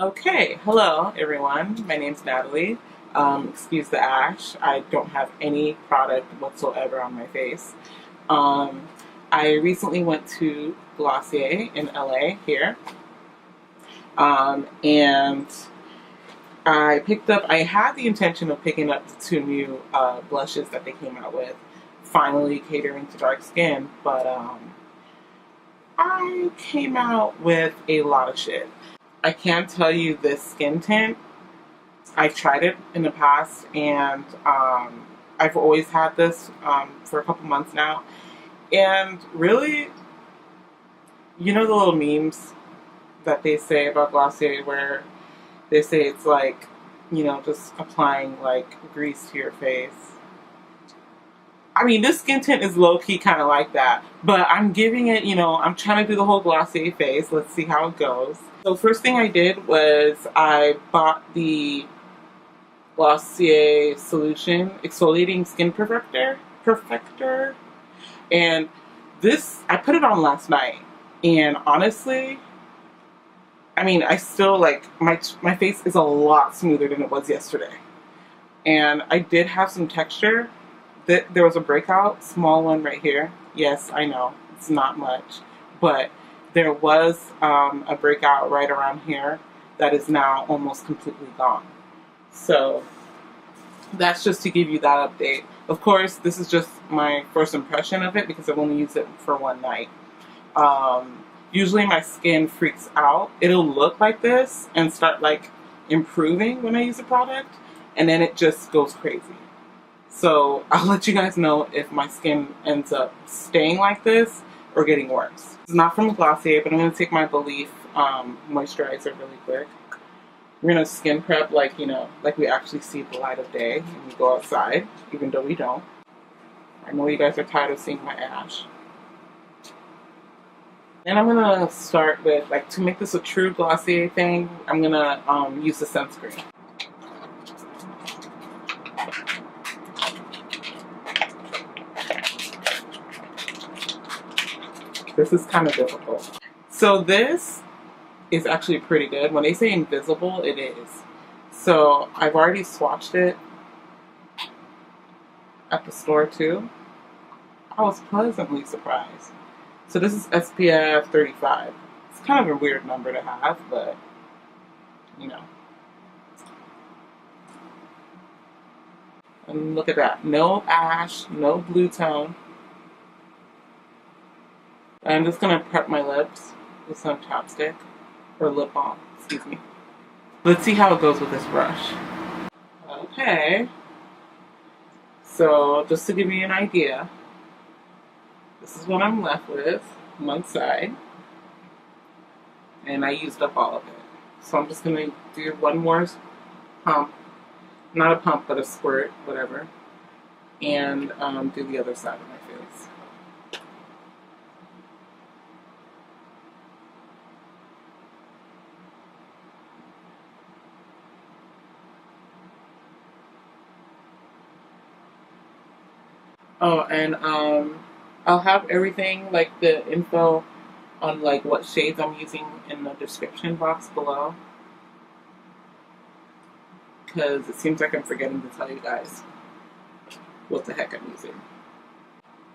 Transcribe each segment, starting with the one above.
Okay, hello everyone. My name's Natalie. Excuse the ash. I don't have any product whatsoever on my face. Um, I recently went to Glossier in LA here, and I had the intention of picking up the two new blushes that they came out with, finally catering to dark skin, but I came out with a lot of shit. I can tell you this skin tint, I've tried it in the past, and I've always had this for a couple months now. And really, you know the little memes that they say about Glossier where they say it's like, just applying like grease to your face. I mean, this skin tint is low-key kind of like that, but I'm giving it, I'm trying to do the whole Glossier face. Let's see how it goes. So first thing I did was I bought the Glossier Solution Exfoliating Skin Perfector. And this, I put it on last night. And honestly, I mean, I still like, my face is a lot smoother than it was yesterday. And I did have some texture. There was a breakout, small one right here. Yes, I know, it's not much. But there was a breakout right around here that is now almost completely gone. So that's just to give you that update. Of course, this is just my first impression of it because I've only used it for one night. Usually my skin freaks out. It'll look like this and start like improving when I use the product, and then it just goes crazy. So I'll let you guys know if my skin ends up staying like this or getting worse. It's not from Glossier, but I'm going to take my Belief moisturizer really quick. We're going to skin prep like, like we actually see the light of day and we go outside, even though we don't. I know you guys are tired of seeing my ash. And I'm going to start with, like, to make this a true Glossier thing, I'm going to use the sunscreen. This is kind of difficult. So this is actually pretty good. When they say invisible, it is. So I've already swatched it at the store too. I was pleasantly surprised. So this is SPF 35. It's kind of a weird number to have, but And look at that. No ash, no blue tone. I'm just going to prep my lips with some chapstick, or lip balm, excuse me. Let's see how it goes with this brush. Okay. So, just to give you an idea, this is what I'm left with, one side. And I used up all of it. So I'm just going to do one more pump. Not a pump, but a squirt, whatever. And do the other side of my face. Oh, and I'll have everything, like the info on like what shades I'm using in the description box below. Because it seems like I'm forgetting to tell you guys what the heck I'm using.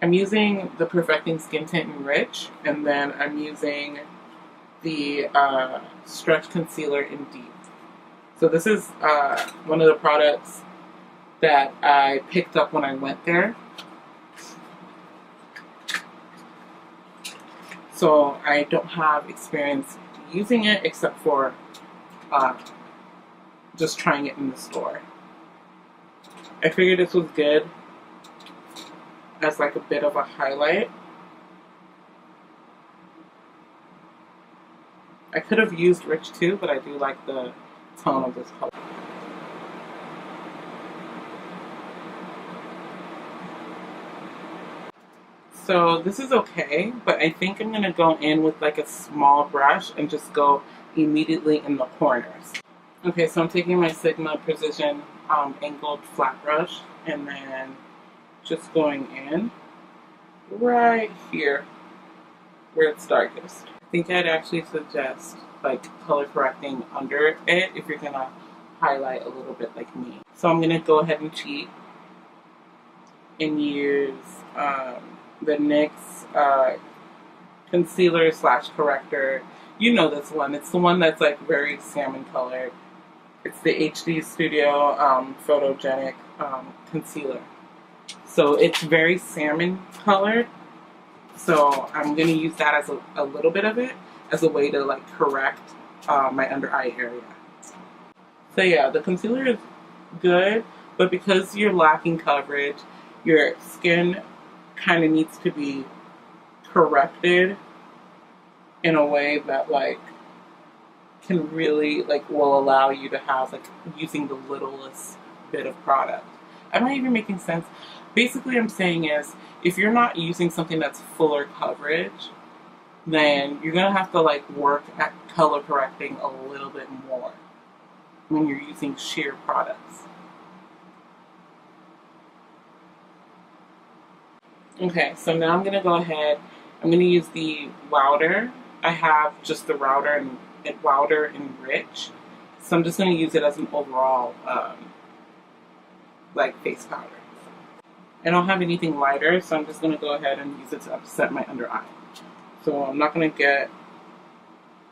I'm using the Perfecting Skin Tint in Rich, and then I'm using the Stretch Concealer in Deep. So this is one of the products that I picked up when I went there. So I don't have experience using it except for just trying it in the store. I figured this was good as like a bit of a highlight. I could have used Rich too, but I do like the tone of this color. So this is okay, but I think I'm going to go in with like a small brush and just go immediately in the corners. Okay, so I'm taking my Sigma Precision angled flat brush and then just going in right here where it's darkest. I think I'd actually suggest like color correcting under it if you're gonna highlight a little bit like me. So I'm gonna go ahead and cheat and use the NYX concealer slash corrector. You know this one. It's the one that's like very salmon colored. It's the HD Studio Photogenic Concealer. So it's very salmon colored. So I'm going to use that as a little bit of it as a way to like correct my under eye area. So yeah, the concealer is good, but because you're lacking coverage, your skin kind of needs to be corrected in a way that like can really like will allow you to have like using the littlest bit of product. Am I even making sense? Basically, I'm saying is if you're not using something that's fuller coverage, then you're gonna have to like work at color correcting a little bit more when you're using sheer products. Okay, so now I'm gonna go ahead. I'm gonna use the Wowder. I have just the Wowder and Rich, so I'm just gonna use it as an overall like face powder. I don't have anything lighter, so I'm just going to go ahead and use it to set my under eye. So I'm not going to get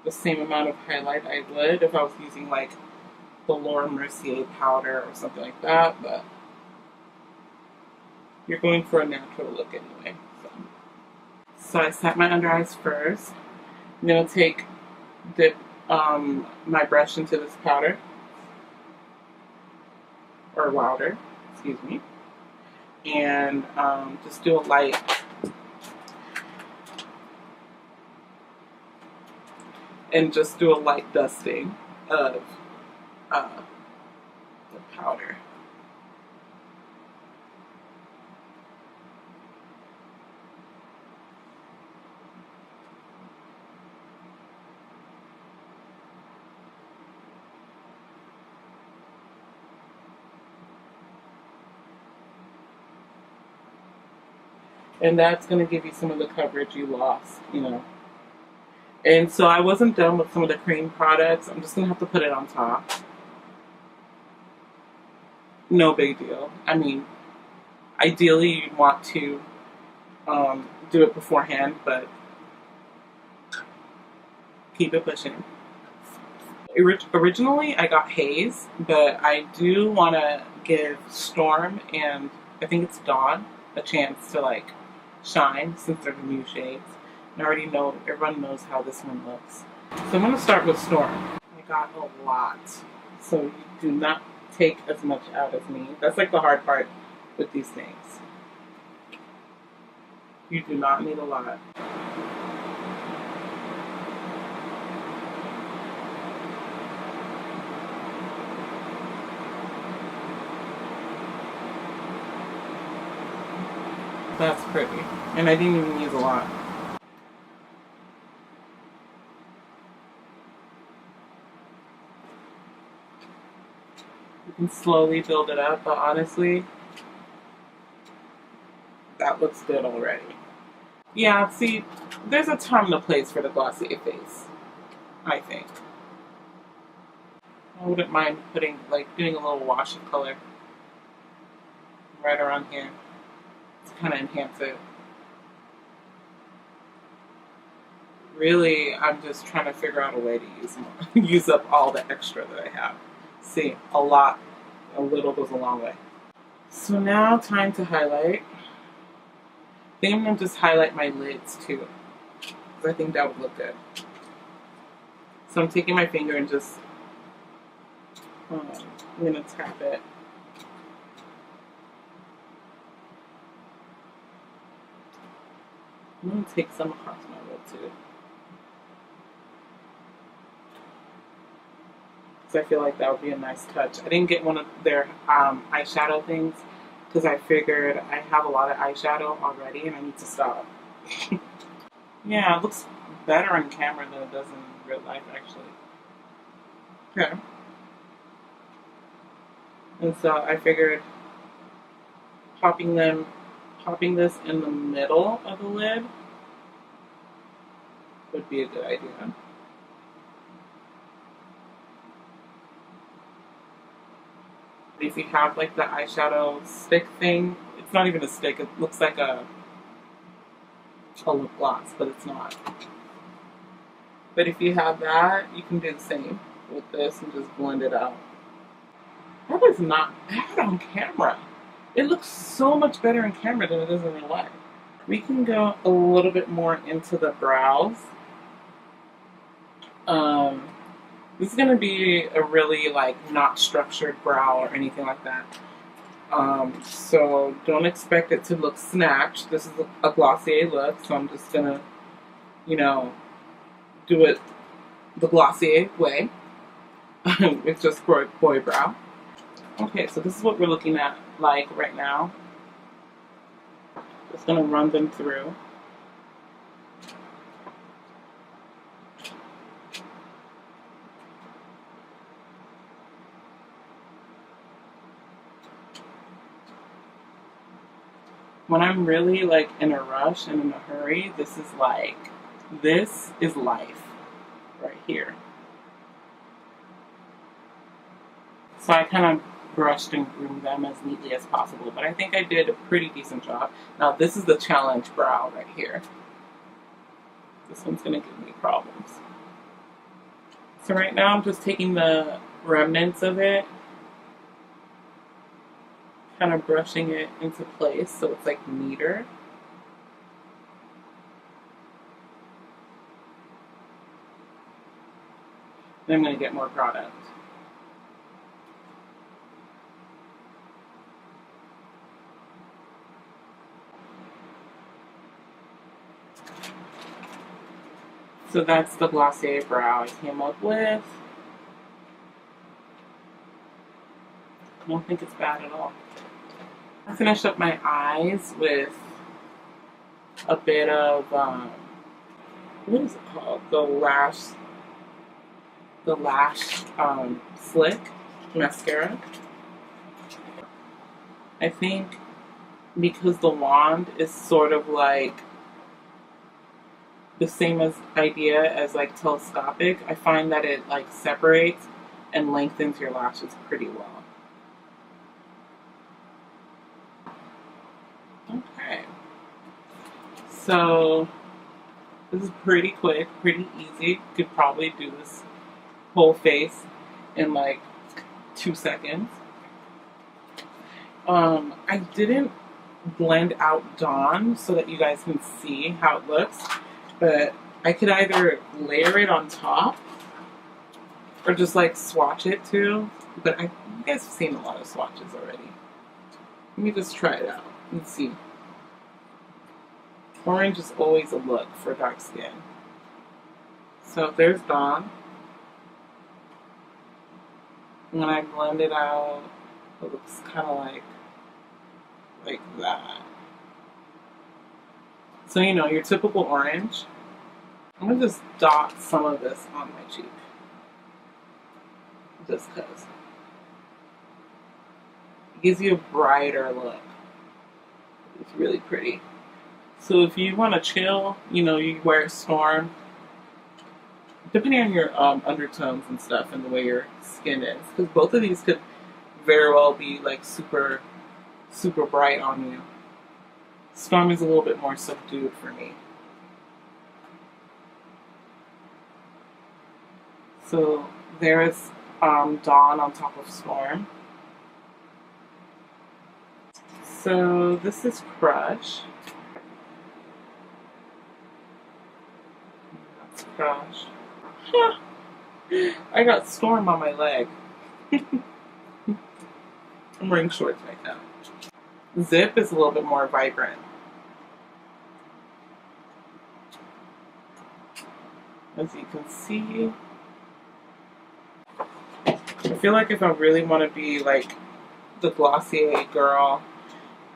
the same amount of highlight I would if I was using like the Laura Mercier powder or something like that, but you're going for a natural look anyway. So I set my under eyes first. I'm going to dip my brush into this powder, or Wowder, excuse me. And just do a light dusting of the powder. And that's going to give you some of the coverage you lost, you know. And so I wasn't done with some of the cream products. I'm just going to have to put it on top. No big deal. I mean, ideally you'd want to do it beforehand, but keep it pushing. Originally I got Haze, but I do want to give Storm and I think it's Dawn a chance to like shine since they're the new shades. And I already know, everyone knows how this one looks. So I'm going to start with Storm. I got a lot, so you do not take as much out as me. That's like the hard part with these things. You do not need a lot. That's pretty. And I didn't even use a lot. You can slowly build it up, but honestly, that looks good already. Yeah, see, there's a time and a place for the Glossier face, I think. I wouldn't mind doing a little wash of color right around here to kind of enhance it. Really, I'm just trying to figure out a way to use up all the extra that I have. See, a little goes a long way. So now, time to highlight. I think I'm going to just highlight my lids too, because I think that would look good. So I'm taking my finger and just, I'm going to tap it. I'm going to take some across my lid too. Because I feel like that would be a nice touch. I didn't get one of their eyeshadow things because I figured I have a lot of eyeshadow already and I need to stop. Yeah, it looks better on camera than it does in real life, actually. Okay. And so I figured popping this in the middle of the lid would be a good idea. If you have like the eyeshadow stick thing, it's not even a stick, it looks like a lip gloss, but it's not. But if you have that, you can do the same with this and just blend it out. That is not bad on camera. It looks so much better in camera than it is in real life. We can go a little bit more into the brows. This is going to be a really like not structured brow or anything like that. So don't expect it to look snatched. This is a Glossier look, so I'm just going to, you know, do it the Glossier way. It's just for a boy brow. Okay, so this is what we're looking at like right now. Just gonna run them through. When I'm really like in a rush and in a hurry, this is life right here. So I kind of brushed and groomed them as neatly as possible, but I think I did a pretty decent job. Now this is the challenge brow right here. This one's gonna give me problems. So right now I'm just taking the remnants of it, kind of brushing it into place so it's like neater. Then I'm gonna get more product. So that's the Glossier brow I came up with. I don't think it's bad at all. I finished up my eyes with a bit of, what is it called? The Lash Slick Mascara. I think because the wand is sort of like the same idea as like telescopic, I find that it like separates and lengthens your lashes pretty well. Okay, so this is pretty quick, pretty easy. Could probably do this whole face in like 2 seconds. I didn't blend out Dawn so that you guys can see how it looks, but I could either layer it on top or just like swatch it too. But you guys have seen a lot of swatches already. Let me just try it out and see. Orange is always a look for dark skin. So there's Dawn. When I blend it out, it looks kind of like that. So you know, your typical orange. I'm going to just dot some of this on my cheek. Just because. It gives you a brighter look. It's really pretty. So if you want to chill, you know, you wear Storm. Depending on your undertones and stuff and the way your skin is. Because both of these could very well be like super, super bright on you. Storm is a little bit more subdued for me. So there is Dawn on top of Storm. So this is Crush. That's Crush. I got Storm on my leg. I'm wearing shorts right now. Zip is a little bit more vibrant. As you can see, I feel like if I really want to be like the Glossier girl,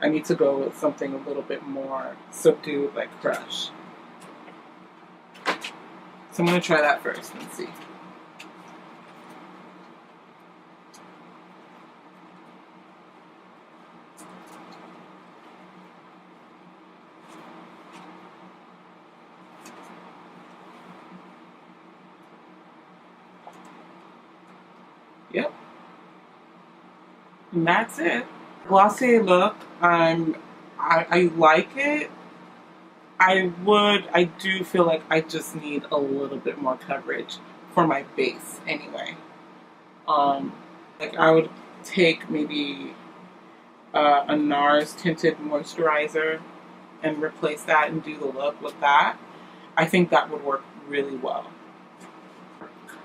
I need to go with something a little bit more subdued, like Crush. So I'm going to try that first and see. Yep. And that's it. Glossier look. I like it. I do feel like I just need a little bit more coverage for my base anyway. Like I would take maybe a NARS tinted moisturizer and replace that and do the look with that. I think that would work really well.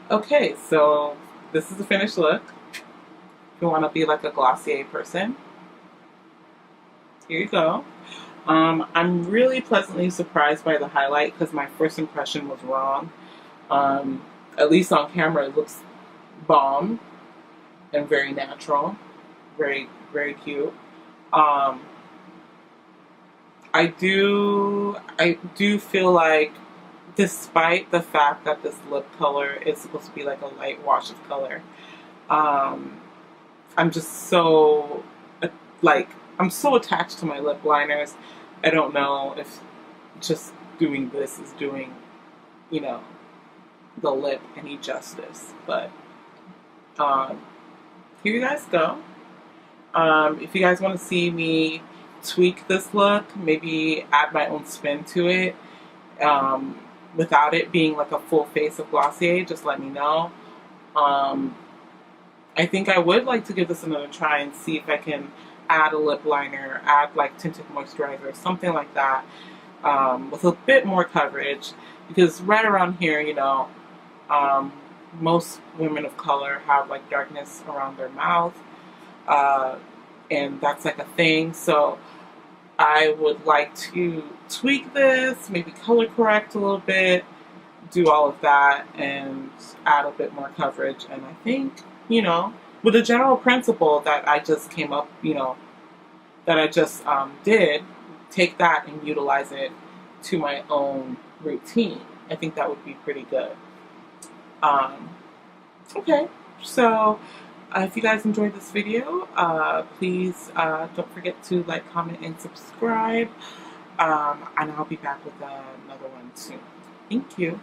Okay, so this is the finished look. If you want to be like a Glossier person, here you go. I'm really pleasantly surprised by the highlight because my first impression was wrong. At least on camera, it looks bomb and very natural, very, very cute. I do feel like, despite the fact that this lip color is supposed to be like a light wash of color, I'm just so, I'm so attached to my lip liners. I don't know if just doing this is doing, you know, the lip any justice. But here you guys go. If you guys want to see me tweak this look, maybe add my own spin to it, without it being like a full face of Glossier, just let me know. I think I would like to give this another try and see if I can add a lip liner, add like tinted moisturizer, something like that, with a bit more coverage, because right around here, you know, most women of color have like darkness around their mouth, and that's like a thing. So I would like to tweak this, maybe color correct a little bit, do all of that, and add a bit more coverage. And I think, you know, with the general principle that I just came up, you know, that I just did, take that and utilize it to my own routine. I think that would be pretty good. Okay, so if you guys enjoyed this video, please don't forget to like, comment, and subscribe. And I'll be back with another one soon. Thank you.